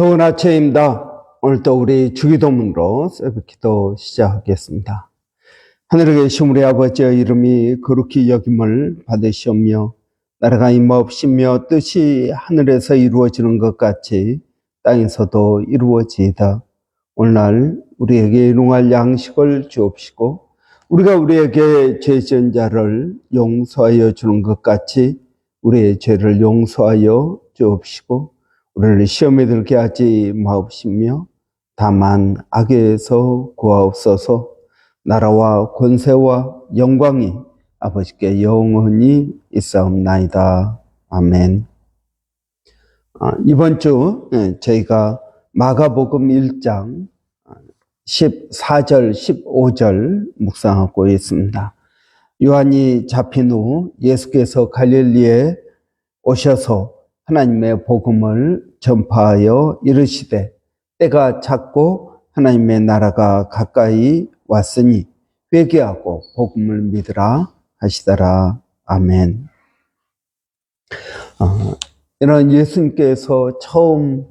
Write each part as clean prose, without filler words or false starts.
좋은 아침입니다. 오늘도 우리 주기도문으로 새벽기도 시작하겠습니다. 하늘에 계신 우리 아버지의 이름이 거룩히 여김을 받으시오며 나라가 임하옵시며 뜻이 하늘에서 이루어지는 것 같이 땅에서도 이루어지이다. 오늘날 우리에게 일용할 양식을 주옵시고 우리가 우리에게 죄 지은 자를 용서하여 주는 것 같이 우리의 죄를 용서하여 주옵시고 우리를 시험에 들게 하지 마옵시며 다만 악에서 구하옵소서. 나라와 권세와 영광이 아버지께 영원히 있사옵나이다. 아멘. 이번 주 저희가 마가복음 1장 14절 15절 묵상하고 있습니다. 요한이 잡힌 후 예수께서 갈릴리에 오셔서 하나님의 복음을 전파하여 이르시되 때가 찼고 하나님의 나라가 가까이 왔으니 회개하고 복음을 믿으라 하시더라. 아멘. 이런 예수님께서 처음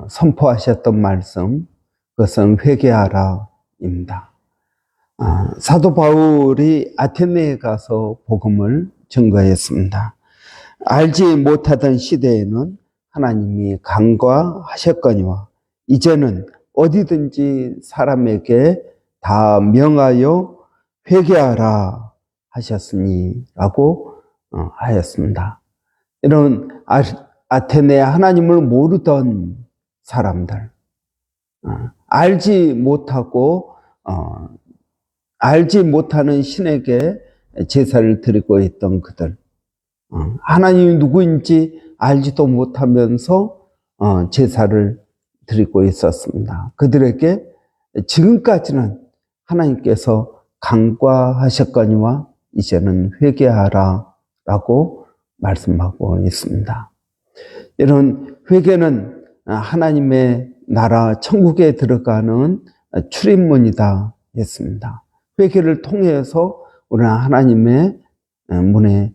선포하셨던 말씀, 그것은 회개하라입니다. 사도 바울이 아테네에 가서 복음을 증거했습니다. 알지 못하던 시대에는 하나님이 간과하셨거니와 이제는 어디든지 사람에게 다 명하여 회개하라 하셨으니 라고 하였습니다. 이런 아테네 하나님을 모르던 사람들, 알지 못하고 알지 못하는 신에게 제사를 드리고 있던 그들, 하나님이 누구인지 알지도 못하면서 제사를 드리고 있었습니다. 그들에게 지금까지는 하나님께서 간과하셨거니와 이제는 회개하라 라고 말씀하고 있습니다. 이런 회개는 하나님의 나라 천국에 들어가는 출입문이다 했습니다. 회개를 통해서 우리는 하나님의 문에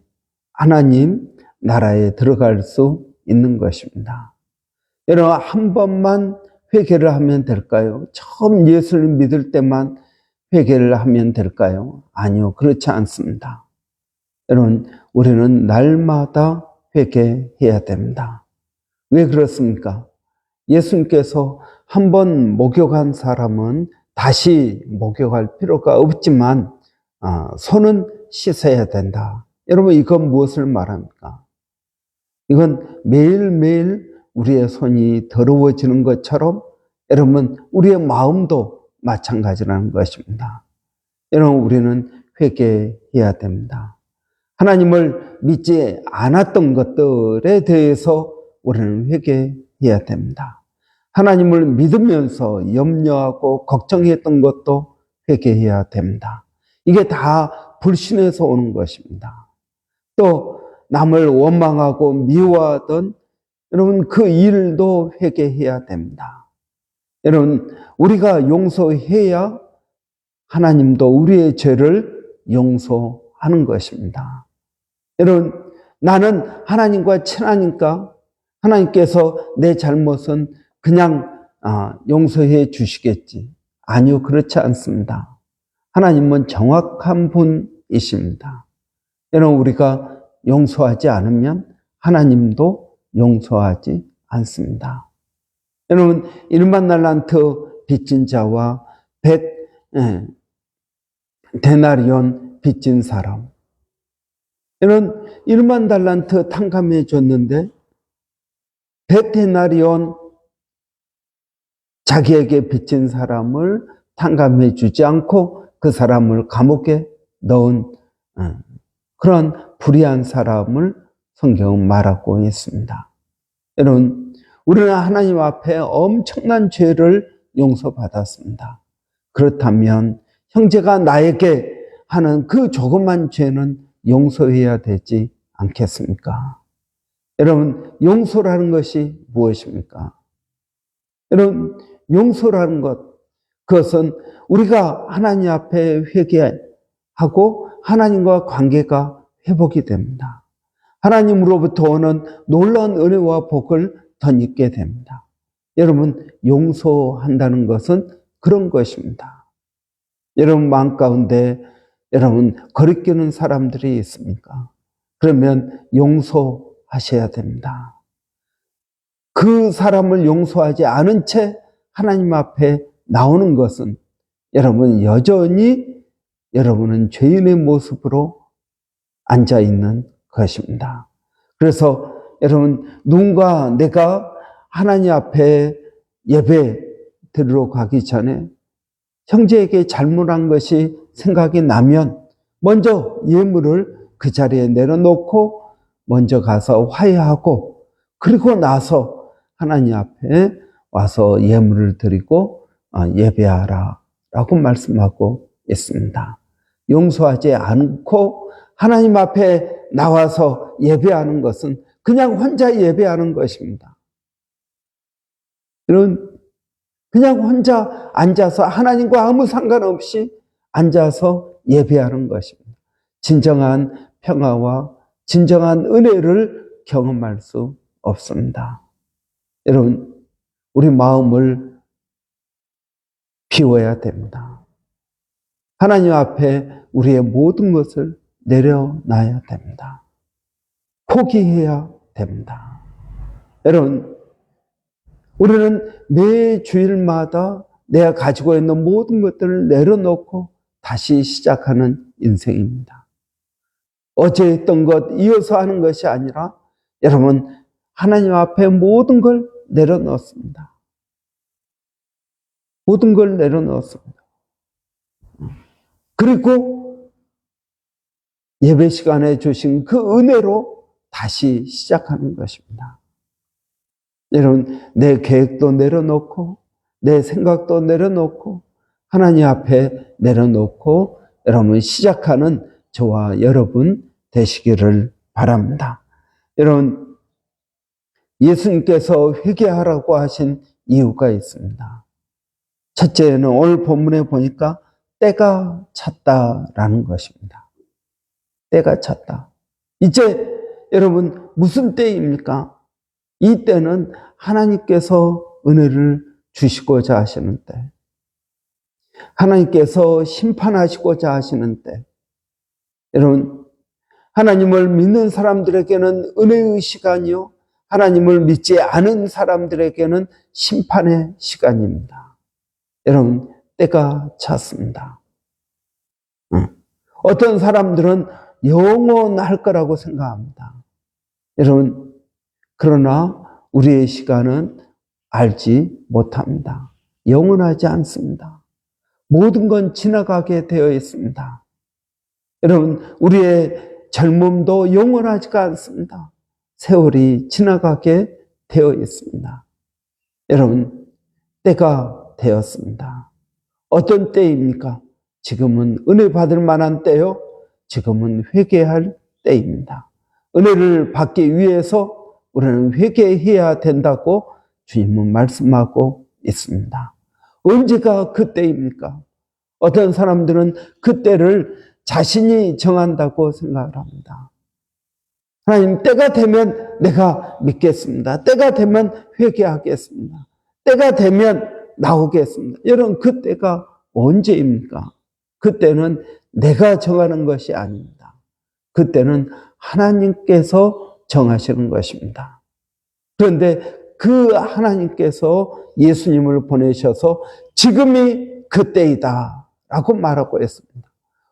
하나님 나라에 들어갈 수 있는 것입니다. 여러분, 한 번만 회개를 하면 될까요? 처음 예수를 믿을 때만 회개를 하면 될까요? 아니요, 그렇지 않습니다. 여러분, 우리는 날마다 회개해야 됩니다. 왜 그렇습니까? 예수님께서 한 번 목욕한 사람은 다시 목욕할 필요가 없지만 손은 씻어야 된다. 여러분, 이건 무엇을 말합니까? 이건 매일매일 우리의 손이 더러워지는 것처럼 여러분, 우리의 마음도 마찬가지라는 것입니다. 여러분, 우리는 회개해야 됩니다. 하나님을 믿지 않았던 것들에 대해서 우리는 회개해야 됩니다. 하나님을 믿으면서 염려하고 걱정했던 것도 회개해야 됩니다. 이게 다 불신에서 오는 것입니다. 또 남을 원망하고 미워하던 여러분 그 일도 회개해야 됩니다. 여러분, 우리가 용서해야 하나님도 우리의 죄를 용서하는 것입니다. 여러분, 나는 하나님과 친하니까 하나님께서 내 잘못은 그냥 용서해 주시겠지. 아니요, 그렇지 않습니다. 하나님은 정확한 분이십니다. 여러분, 우리가 용서하지 않으면 하나님도 용서하지 않습니다. 여러분, 1만 달란트 빚진 자와 100 데나리온 빚진 사람. 여러분, 1만 달란트 탕감해 줬는데 100 데나리온 자기에게 빚진 사람을 탕감해 주지 않고 그 사람을 감옥에 넣은 그런 불의한 사람을 성경은 말하고 있습니다. 여러분, 우리는 하나님 앞에 엄청난 죄를 용서받았습니다. 그렇다면 형제가 나에게 하는 그 조그만 죄는 용서해야 되지 않겠습니까? 여러분, 용서라는 것이 무엇입니까? 여러분, 용서라는 것, 그것은 우리가 하나님 앞에 회개하고 하나님과 관계가 회복이 됩니다. 하나님으로부터 오는 놀라운 은혜와 복을 덧입게 됩니다. 여러분, 용서한다는 것은 그런 것입니다. 여러분 마음 가운데 여러분 거리끼는 사람들이 있습니까? 그러면 용서하셔야 됩니다. 그 사람을 용서하지 않은 채 하나님 앞에 나오는 것은 여러분 여전히 여러분은 죄인의 모습으로 앉아 있는 것입니다. 그래서 여러분 누군가 내가 하나님 앞에 예배 드리러 가기 전에 형제에게 잘못한 것이 생각이 나면 먼저 예물을 그 자리에 내려놓고 먼저 가서 화해하고 그리고 나서 하나님 앞에 와서 예물을 드리고 예배하라 라고 말씀하고 있습니다. 용서하지 않고 하나님 앞에 나와서 예배하는 것은 그냥 혼자 예배하는 것입니다. 그냥 혼자 앉아서 하나님과 아무 상관없이 앉아서 예배하는 것입니다. 진정한 평화와 진정한 은혜를 경험할 수 없습니다. 여러분, 우리 마음을 비워야 됩니다. 하나님 앞에 우리의 모든 것을 내려놔야 됩니다. 포기해야 됩니다. 여러분, 우리는 매 주일마다 내가 가지고 있는 모든 것들을 내려놓고 다시 시작하는 인생입니다. 어제 했던 것 이어서 하는 것이 아니라 여러분 하나님 앞에 모든 걸 내려놓습니다. 모든 걸 내려놓습니다. 그리고 예배 시간에 주신 그 은혜로 다시 시작하는 것입니다. 여러분, 내 계획도 내려놓고, 내 생각도 내려놓고, 하나님 앞에 내려놓고, 여러분 시작하는 저와 여러분 되시기를 바랍니다. 여러분, 예수님께서 회개하라고 하신 이유가 있습니다. 첫째는 오늘 본문에 보니까 때가 찼다라는 것입니다. 때가 찼다. 이제 여러분 무슨 때입니까? 이 때는 하나님께서 은혜를 주시고자 하시는 때, 하나님께서 심판하시고자 하시는 때, 여러분 하나님을 믿는 사람들에게는 은혜의 시간이요, 하나님을 믿지 않은 사람들에게는 심판의 시간입니다. 여러분 때가 찼습니다. 어떤 사람들은 영원할 거라고 생각합니다. 여러분 그러나 우리의 시간은 알지 못합니다. 영원하지 않습니다. 모든 건 지나가게 되어 있습니다. 여러분 우리의 젊음도 영원하지가 않습니다. 세월이 지나가게 되어 있습니다. 여러분 때가 되었습니다. 어떤 때입니까? 지금은 은혜 받을 만한 때요. 지금은 회개할 때입니다. 은혜를 받기 위해서 우리는 회개해야 된다고 주님은 말씀하고 있습니다. 언제가 그때입니까? 어떤 사람들은 그때를 자신이 정한다고 생각을 합니다. 하나님 때가 되면 내가 믿겠습니다. 때가 되면 회개하겠습니다. 때가 되면 나오겠습니다. 여러분 그때가 언제입니까? 그때는 내가 정하는 것이 아닙니다. 그때는 하나님께서 정하시는 것입니다. 그런데 그 하나님께서 예수님을 보내셔서 지금이 그때이다 라고 말하고 했습니다.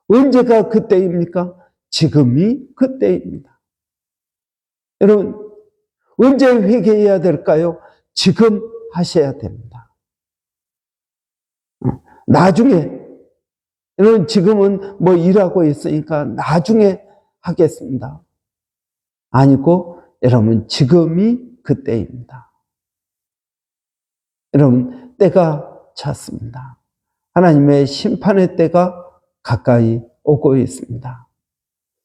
언제가 그때입니까? 지금이 그때입니다. 여러분 언제 회개해야 될까요? 지금 하셔야 됩니다. 나중에, 여러분 지금은 뭐 일하고 있으니까 나중에 하겠습니다. 아니고 여러분 지금이 그때입니다. 여러분 때가 찼습니다. 하나님의 심판의 때가 가까이 오고 있습니다.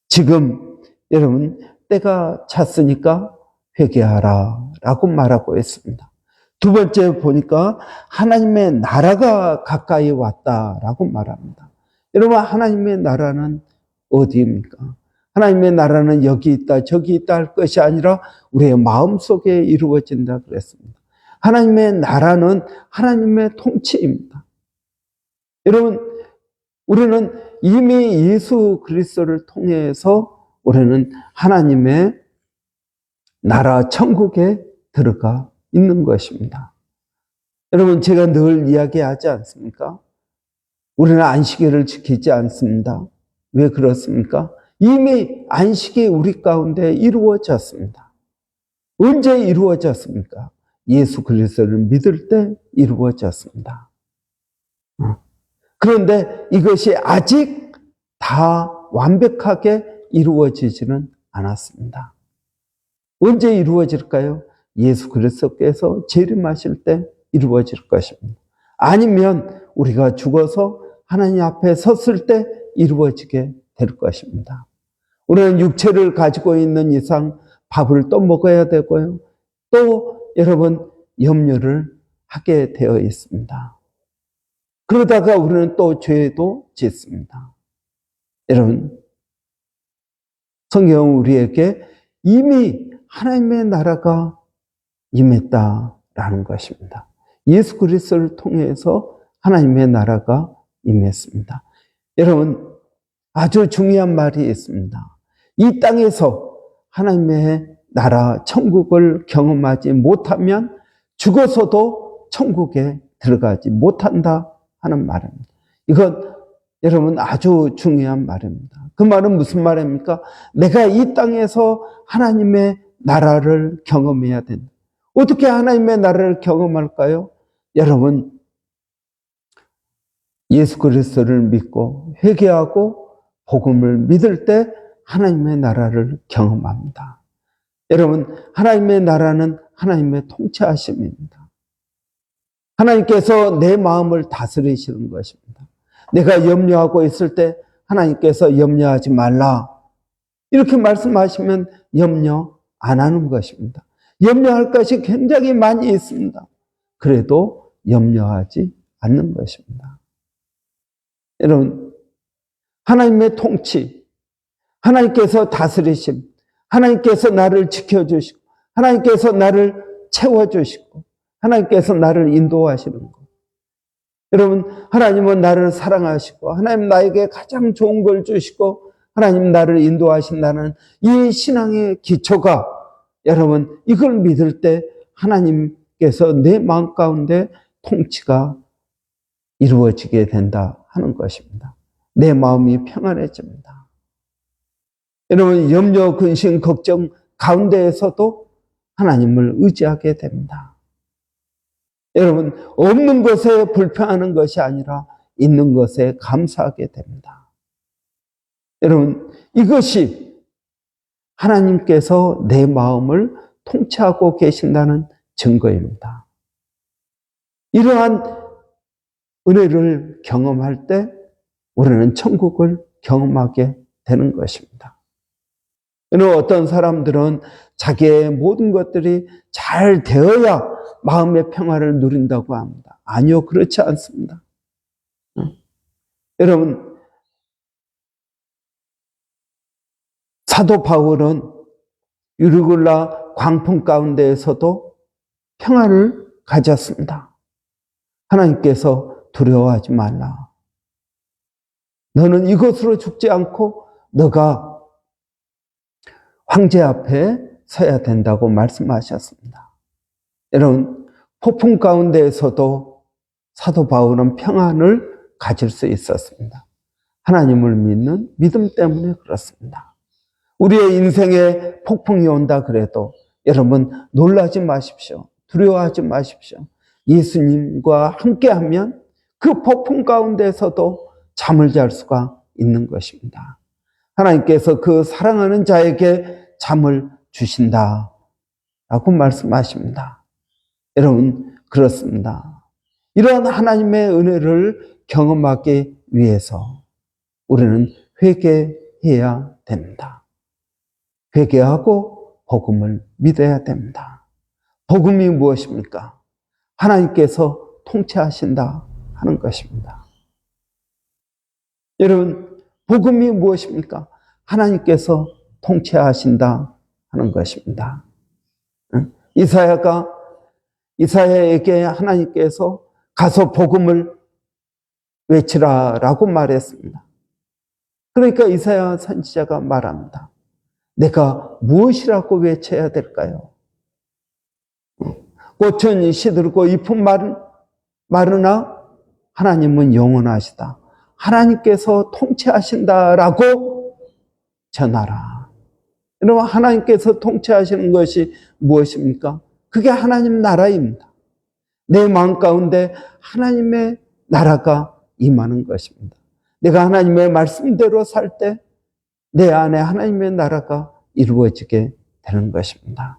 지금 여러분 때가 찼으니까 회개하라 라고 말하고 있습니다. 두 번째 보니까 하나님의 나라가 가까이 왔다라고 말합니다. 여러분 하나님의 나라는 어디입니까? 하나님의 나라는 여기 있다 저기 있다 할 것이 아니라 우리의 마음속에 이루어진다 그랬습니다. 하나님의 나라는 하나님의 통치입니다. 여러분, 우리는 이미 예수 그리스도를 통해서 우리는 하나님의 나라 천국에 들어가 있는 것입니다. 여러분, 제가 늘 이야기하지 않습니까? 우리는 안식일을 지키지 않습니다. 왜 그렇습니까? 이미 안식이 우리 가운데 이루어졌습니다. 언제 이루어졌습니까? 예수 그리스도를 믿을 때 이루어졌습니다. 그런데 이것이 아직 다 완벽하게 이루어지지는 않았습니다. 언제 이루어질까요? 예수 그리스도께서 재림하실 때 이루어질 것입니다. 아니면 우리가 죽어서 하나님 앞에 섰을 때 이루어지게 될 것입니다. 우리는 육체를 가지고 있는 이상 밥을 또 먹어야 되고요. 또 여러분 염려를 하게 되어 있습니다. 그러다가 우리는 또 죄도 짓습니다. 여러분, 성경은 우리에게 이미 하나님의 나라가 임했다라는 것입니다. 예수 그리스도를 통해서 하나님의 나라가 임했습니다. 여러분, 아주 중요한 말이 있습니다. 이 땅에서 하나님의 나라, 천국을 경험하지 못하면 죽어서도 천국에 들어가지 못한다 하는 말입니다. 이건 여러분 아주 중요한 말입니다. 그 말은 무슨 말입니까? 내가 이 땅에서 하나님의 나라를 경험해야 된다. 어떻게 하나님의 나라를 경험할까요? 여러분, 예수 그리스도를 믿고 회개하고 복음을 믿을 때 하나님의 나라를 경험합니다. 여러분, 하나님의 나라는 하나님의 통치하심입니다. 하나님께서 내 마음을 다스리시는 것입니다. 내가 염려하고 있을 때 하나님께서 염려하지 말라 이렇게 말씀하시면 염려 안 하는 것입니다. 염려할 것이 굉장히 많이 있습니다. 그래도 염려하지 않는 것입니다. 여러분, 하나님의 통치, 하나님께서 다스리심, 하나님께서 나를 지켜주시고 하나님께서 나를 채워주시고 하나님께서 나를 인도하시는 것. 여러분, 하나님은 나를 사랑하시고 하나님 나에게 가장 좋은 걸 주시고 하나님 나를 인도하신다는 이 신앙의 기초가 여러분 이걸 믿을 때 하나님께서 내 마음 가운데 통치가 이루어지게 된다 하는 것입니다. 내 마음이 평안해집니다. 여러분, 염려, 근심, 걱정 가운데에서도 하나님을 의지하게 됩니다. 여러분, 없는 것에 불평하는 것이 아니라 있는 것에 감사하게 됩니다. 여러분, 이것이 하나님께서 내 마음을 통치하고 계신다는 증거입니다. 이러한 은혜를 경험할 때 우리는 천국을 경험하게 되는 것입니다. 어떤 사람들은 자기의 모든 것들이 잘 되어야 마음의 평화를 누린다고 합니다. 아니요, 그렇지 않습니다. 여러분, 사도 바울은 유리굴라 광풍 가운데에서도 평화를 가졌습니다. 하나님께서 두려워하지 말라. 너는 이것으로 죽지 않고 너가 황제 앞에 서야 된다고 말씀하셨습니다. 여러분, 폭풍 가운데에서도 사도 바울은 평안을 가질 수 있었습니다. 하나님을 믿는 믿음 때문에 그렇습니다. 우리의 인생에 폭풍이 온다 그래도 여러분 놀라지 마십시오. 두려워하지 마십시오. 예수님과 함께하면 그 폭풍 가운데서도 잠을 잘 수가 있는 것입니다. 하나님께서 그 사랑하는 자에게 잠을 주신다 라고 말씀하십니다. 여러분, 그렇습니다. 이러한 하나님의 은혜를 경험하기 위해서 우리는 회개해야 됩니다. 회개하고 복음을 믿어야 됩니다. 복음이 무엇입니까? 하나님께서 통치하신다 하는 것입니다. 여러분, 복음이 무엇입니까? 하나님께서 통치하신다 하는 것입니다. 이사야가 이사야에게 하나님께서 가서 복음을 외치라라고 말했습니다. 그러니까 이사야 선지자가 말합니다. 내가 무엇이라고 외쳐야 될까요? 꽃은 시들고 잎은 마르나 하나님은 영원하시다. 하나님께서 통치하신다라고 전하라. 여러분, 하나님께서 통치하시는 것이 무엇입니까? 그게 하나님 나라입니다. 내 마음 가운데 하나님의 나라가 임하는 것입니다. 내가 하나님의 말씀대로 살 때 내 안에 하나님의 나라가 이루어지게 되는 것입니다.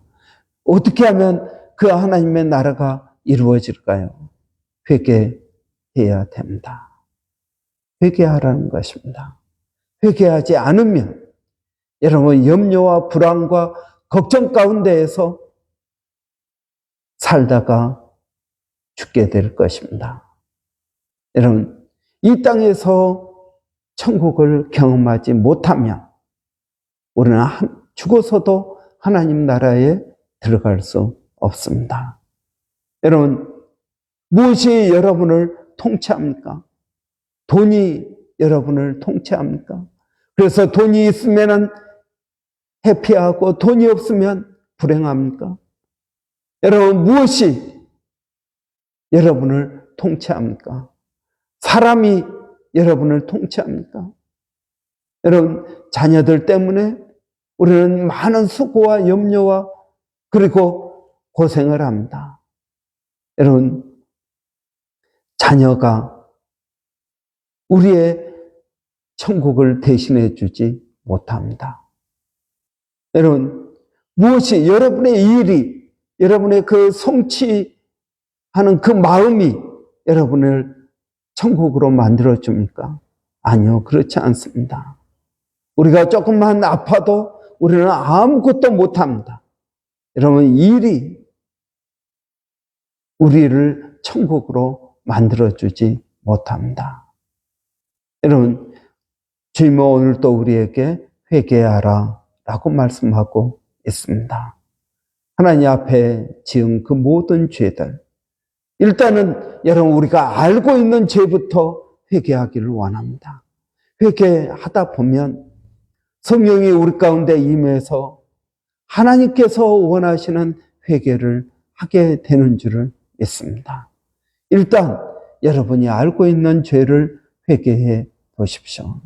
어떻게 하면 그 하나님의 나라가 이루어질까요? 회개해야 됩니다. 회개하라는 것입니다. 회개하지 않으면 여러분 염려와 불안과 걱정 가운데에서 살다가 죽게 될 것입니다. 여러분, 이 땅에서 천국을 경험하지 못하면 우리는 죽어서도 하나님 나라에 들어갈 수 없습니다. 여러분, 무엇이 여러분을 통치합니까? 돈이 여러분을 통치합니까? 그래서 돈이 있으면 해피하고 돈이 없으면 불행합니까? 여러분, 무엇이 여러분을 통치합니까? 사람이 여러분을 통치합니까? 여러분, 자녀들 때문에 우리는 많은 수고와 염려와 그리고 고생을 합니다. 여러분, 자녀가 우리의 천국을 대신해 주지 못합니다. 여러분, 무엇이 여러분의 일이, 여러분의 그 성취하는 그 마음이 여러분을 천국으로 만들어줍니까? 아니요, 그렇지 않습니다. 우리가 조금만 아파도 우리는 아무것도 못합니다. 여러분, 일이 우리를 천국으로 만들어주지 못합니다. 여러분, 주님은 오늘 또 우리에게 회개하라 라고 말씀하고 있습니다. 하나님 앞에 지은 그 모든 죄들, 일단은 여러분 우리가 알고 있는 죄부터 회개하기를 원합니다. 회개하다 보면 성령이 우리 가운데 임해서 하나님께서 원하시는 회개를 하게 되는 줄을 믿습니다. 일단 여러분이 알고 있는 죄를 회개해 보십시오.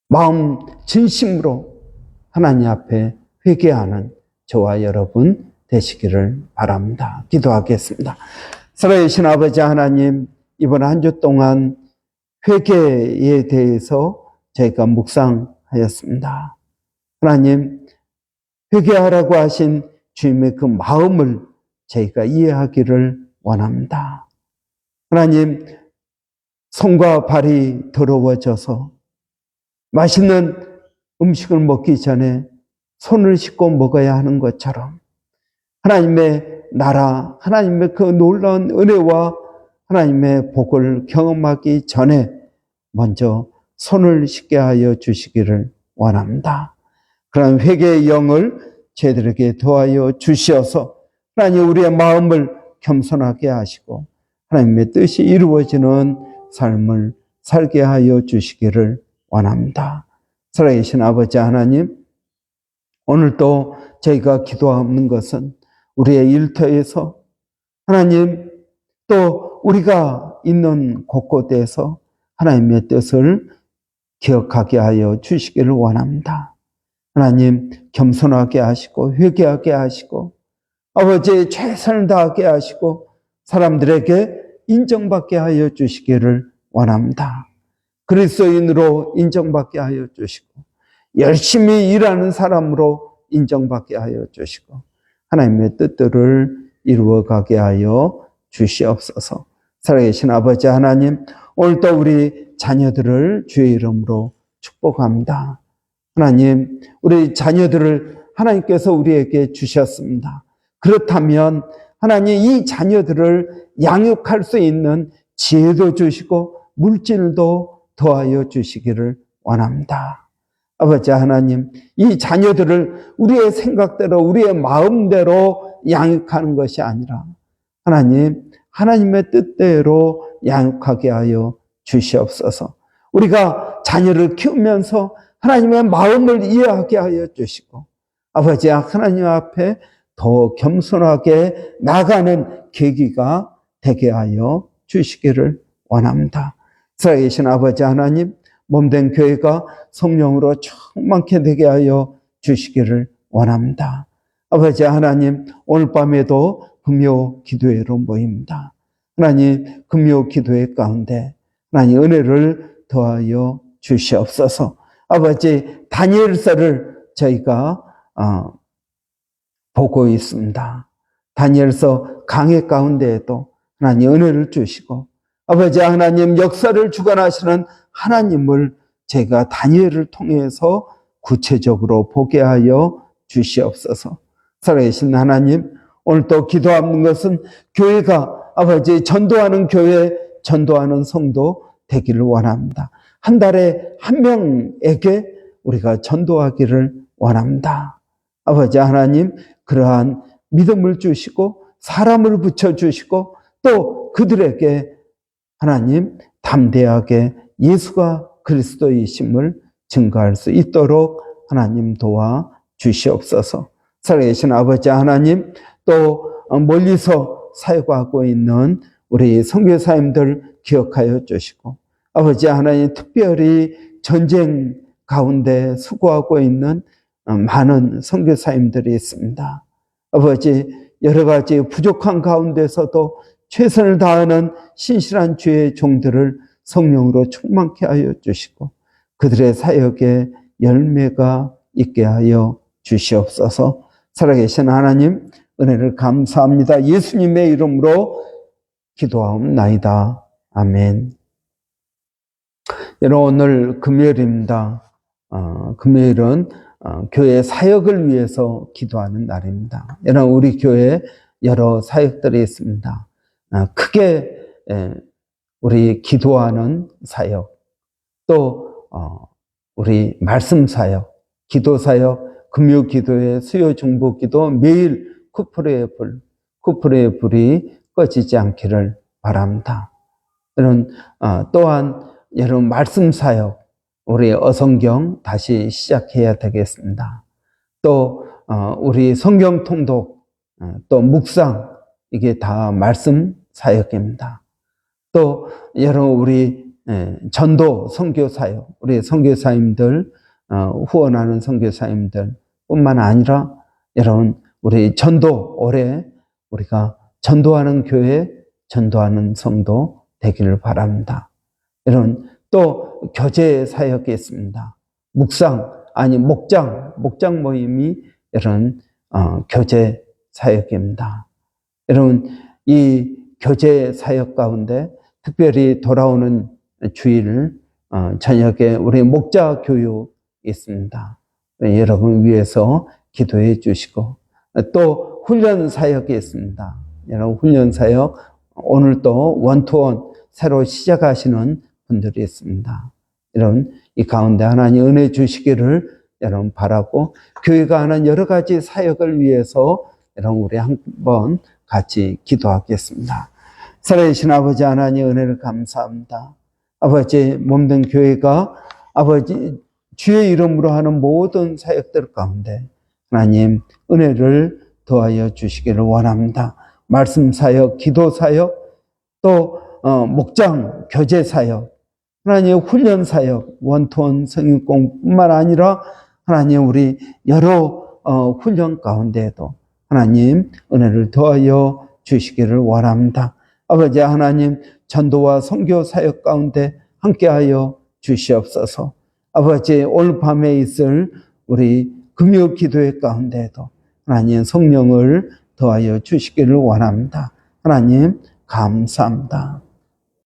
마음 진심으로 하나님 앞에 회개하는 저와 여러분 되시기를 바랍니다. 기도하겠습니다. 살아계신 아버지 하나님, 이번 한 주 동안 회개에 대해서 저희가 묵상하였습니다. 하나님, 회개하라고 하신 주님의 그 마음을 저희가 이해하기를 원합니다. 하나님, 손과 발이 더러워져서 맛있는 음식을 먹기 전에 손을 씻고 먹어야 하는 것처럼 하나님의 나라, 하나님의 그 놀라운 은혜와 하나님의 복을 경험하기 전에 먼저 손을 씻게 하여 주시기를 원합니다. 그런 회개의 영을 저희들에게 도와여 주시어서 하나님 우리의 마음을 겸손하게 하시고 하나님의 뜻이 이루어지는 삶을 살게 하여 주시기를 원합니다. 살아계신 아버지 하나님, 오늘도 저희가 기도하는 것은 우리의 일터에서 하나님 또 우리가 있는 곳곳에서 하나님의 뜻을 기억하게 하여 주시기를 원합니다. 하나님 겸손하게 하시고 회개하게 하시고 아버지의 최선을 다하게 하시고 사람들에게 인정받게 하여 주시기를 원합니다. 그리스도인으로 인정받게 하여 주시고 열심히 일하는 사람으로 인정받게 하여 주시고 하나님의 뜻들을 이루어가게 하여 주시옵소서. 살아계신 아버지 하나님, 오늘도 우리 자녀들을 주의 이름으로 축복합니다. 하나님, 우리 자녀들을 하나님께서 우리에게 주셨습니다. 그렇다면 하나님 이 자녀들을 양육할 수 있는 지혜도 주시고 물질도 더하여 주시기를 원합니다. 아버지 하나님, 이 자녀들을 우리의 생각대로 우리의 마음대로 양육하는 것이 아니라 하나님, 하나님의 뜻대로 양육하게 하여 주시옵소서. 우리가 자녀를 키우면서 하나님의 마음을 이해하게 하여 주시고, 아버지, 하나님 앞에 더 겸손하게 나가는 계기가 되게 하여 주시기를 원합니다. 살아계신 아버지 하나님, 몸된 교회가 성령으로 충만케 되게 하여 주시기를 원합니다. 아버지 하나님, 오늘 밤에도 금요 기도회로 모입니다. 하나님, 금요 기도회 가운데 하나님 은혜를 더하여 주시옵소서. 아버지, 다니엘서를 저희가 보고 있습니다. 다니엘서 강해 가운데에도 하나님 은혜를 주시고, 아버지 하나님 역사를 주관하시는 하나님을 제가 다니엘을 통해서 구체적으로 보게 하여 주시옵소서. 살아계신 하나님, 오늘 또 기도하는 것은 교회가 아버지 전도하는 교회, 전도하는 성도 되기를 원합니다. 한 달에 한 명에게 우리가 전도하기를 원합니다. 아버지 하나님, 그러한 믿음을 주시고 사람을 붙여주시고 또 그들에게 하나님 담대하게 예수가 그리스도이심을 증거할 수 있도록 하나님 도와 주시옵소서. 살아계신 아버지 하나님, 또 멀리서 사역하고 있는 우리 선교사님들 기억하여 주시고, 아버지 하나님, 특별히 전쟁 가운데 수고하고 있는 많은 선교사님들이 있습니다. 아버지, 여러 가지 부족한 가운데서도 최선을 다하는 신실한 주의 종들을 성령으로 충만케 하여 주시고 그들의 사역에 열매가 있게 하여 주시옵소서. 살아계신 하나님, 은혜를 감사합니다. 예수님의 이름으로 기도하옵나이다. 아멘. 여러분, 오늘 금요일입니다. 금요일은 교회 사역을 위해서 기도하는 날입니다. 여러분, 우리 교회에 여러 사역들이 있습니다. 크게 우리 기도하는 사역, 또 우리 말씀 사역, 기도 사역, 금요 기도회, 수요 중보 기도, 매일 쿠프레의 불이 꺼지지 않기를 바랍니다. 여러분, 또한 여러분 말씀 사역, 우리 어성경 다시 시작해야 되겠습니다. 또 우리 성경 통독, 또 묵상, 이게 다 말씀 사역입니다. 또 여러분 우리 전도 선교 사역, 우리 선교사님들, 후원하는 선교사님들 뿐만 아니라 여러분 우리 전도, 올해 우리가 전도하는 교회, 전도하는 성도 되기를 바랍니다. 여러분, 또 교제 사역이 있습니다. 목장 모임이 여러분 교제 사역입니다. 여러분, 이 교제 사역 가운데 특별히 돌아오는 주일 저녁에 우리 목자 교육 있습니다. 여러분 위해서 기도해 주시고, 또 훈련 사역이 있습니다. 여러분 훈련 사역, 오늘 또 원투원 새로 시작하시는 분들이 있습니다. 여러분, 이 가운데 하나님 은혜 주시기를 여러분 바라고, 교회가 하는 여러 가지 사역을 위해서 여러분 우리 한번 같이 기도하겠습니다. 살아계신 아버지 하나님, 은혜를 감사합니다. 아버지, 몸된 교회가 아버지 주의 이름으로 하는 모든 사역들 가운데 하나님 은혜를 더하여 주시기를 원합니다. 말씀 사역, 기도 사역, 또 목장 교제 사역, 하나님 훈련 사역, 원투원 성인공뿐만 아니라 하나님 우리 여러 훈련 가운데에도 하나님 은혜를 더하여 주시기를 원합니다. 아버지 하나님, 전도와 선교 사역 가운데 함께하여 주시옵소서. 아버지, 오늘 밤에 있을 우리 금요 기도회 가운데에도 하나님 성령을 더하여 주시기를 원합니다. 하나님 감사합니다.